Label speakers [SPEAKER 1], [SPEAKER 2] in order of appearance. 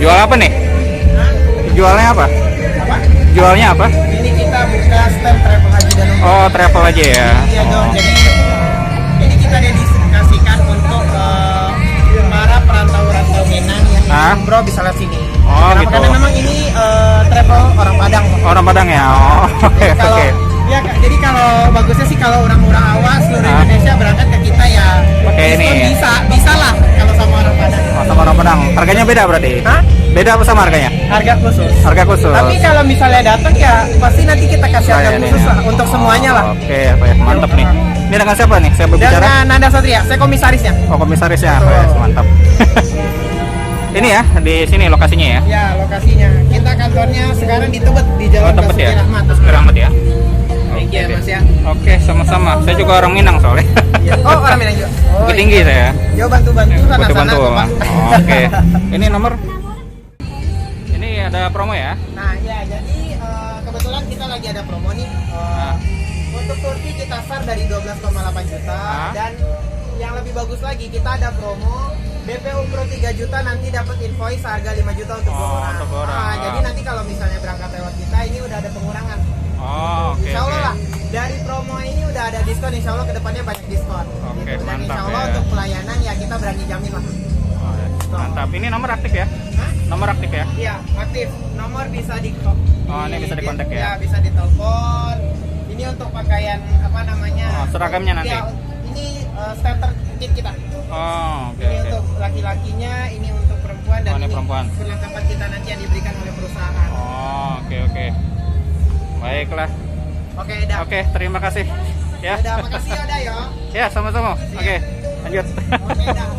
[SPEAKER 1] Jual apa nih? Jualnya apa?
[SPEAKER 2] Apa?
[SPEAKER 1] Jualnya apa?
[SPEAKER 2] Ini kita buka stand travel haji dan umroh.
[SPEAKER 1] Oh, travel aja ya.
[SPEAKER 2] Iya dong.
[SPEAKER 1] Oh.
[SPEAKER 2] Jadi ini kita dedikasikan untuk para perantau-rantau Minang yang ingin umroh bisa lewat sini.
[SPEAKER 1] Oh, gitu.
[SPEAKER 2] Karena memang ini travel orang Padang.
[SPEAKER 1] Orang Padang ya. Oh, oke
[SPEAKER 2] Jadi kalau
[SPEAKER 1] oke.
[SPEAKER 2] ya Kak, jadi kalau bagusnya sih kalau orang-orang awas seluruh Indonesia berangkat ke kita ya.
[SPEAKER 1] Pakai ini.
[SPEAKER 2] Bisa lah kalau sama orang Padang.
[SPEAKER 1] Oh, sama orang Padang. Harganya beda berarti?
[SPEAKER 2] Hah?
[SPEAKER 1] Beda apa sama harganya?
[SPEAKER 2] Harga khusus.
[SPEAKER 1] Harga khusus.
[SPEAKER 2] Tapi kalau misalnya datang ya pasti nanti kita kasih harga
[SPEAKER 1] Kayak ini
[SPEAKER 2] khusus
[SPEAKER 1] ya.
[SPEAKER 2] lah untuk semuanya lah.
[SPEAKER 1] Oke, apa ya? Mantap nih. Ini dengan siapa nih? Saya berbicara.
[SPEAKER 2] Dengan Nanda Satria, saya komisarisnya.
[SPEAKER 1] Oh, komisarisnya.
[SPEAKER 2] Betul.
[SPEAKER 1] Apa ya? Mantap. Ini ya, di sini lokasinya ya.
[SPEAKER 2] Ya, lokasinya. Kita kantornya sekarang di Tebet di Jalan
[SPEAKER 1] Oh, Tebet
[SPEAKER 2] Basuki
[SPEAKER 1] ya.
[SPEAKER 2] Rahmat.
[SPEAKER 1] Keramat ya.
[SPEAKER 2] Thank you,
[SPEAKER 1] Oke,
[SPEAKER 2] Mas ya.
[SPEAKER 1] Oke, sama-sama. Saya juga orang Minang soalnya.
[SPEAKER 2] Oh, orang Minang juga. Oh,
[SPEAKER 1] Bukit Tinggi saya.
[SPEAKER 2] Yo bantu-bantu sana
[SPEAKER 1] Butuh
[SPEAKER 2] sana
[SPEAKER 1] bantu.
[SPEAKER 2] kok, Pak.
[SPEAKER 1] Oke. Ini nomor. Ini ada promo ya.
[SPEAKER 2] Nah, ya jadi kebetulan kita lagi ada promo nih. Untuk Turki kita start dari 12,8 juta dan yang lebih bagus lagi kita ada promo DP umroh 3 juta nanti dapat invoice harga 5 juta untuk dua orang.
[SPEAKER 1] untuk dua orang.
[SPEAKER 2] Jadi nanti kalau misalnya berangkat lewat kita ini udah ada pengurangan.
[SPEAKER 1] Oh, oke.
[SPEAKER 2] Insya Allah
[SPEAKER 1] Oke.
[SPEAKER 2] lah dari promo ini udah ada diskon. Insya Allah kedepannya banyak diskon.
[SPEAKER 1] Oke,
[SPEAKER 2] Dan
[SPEAKER 1] mantap
[SPEAKER 2] Insya Allah
[SPEAKER 1] ya.
[SPEAKER 2] untuk pelayanan ya kita berani jamin lah.
[SPEAKER 1] Oh, ya. Mantap. Ini nomor aktif ya?
[SPEAKER 2] Hah?
[SPEAKER 1] Nomor aktif ya?
[SPEAKER 2] Iya aktif. Nomor bisa di.
[SPEAKER 1] Oh, ini bisa dikontak ya?
[SPEAKER 2] Ya bisa ditelepon. Ini untuk pakaian apa namanya?
[SPEAKER 1] Oh, seragamnya nanti?
[SPEAKER 2] Ya, ini starter kit kita.
[SPEAKER 1] Oh, oke.
[SPEAKER 2] Ini
[SPEAKER 1] Oke.
[SPEAKER 2] untuk laki-lakinya, ini untuk perempuan dan
[SPEAKER 1] Oh, ini
[SPEAKER 2] ini
[SPEAKER 1] perempuan.
[SPEAKER 2] perlengkapan kita nanti yang diberikan oleh perusahaan.
[SPEAKER 1] Oh, oke oke. Baiklah.
[SPEAKER 2] Oke, dah.
[SPEAKER 1] Oke, terima kasih. Ya.
[SPEAKER 2] Udah, makasih ya, dah ya.
[SPEAKER 1] Ya, sama-sama. Oke, lanjut.
[SPEAKER 2] Oke, dah.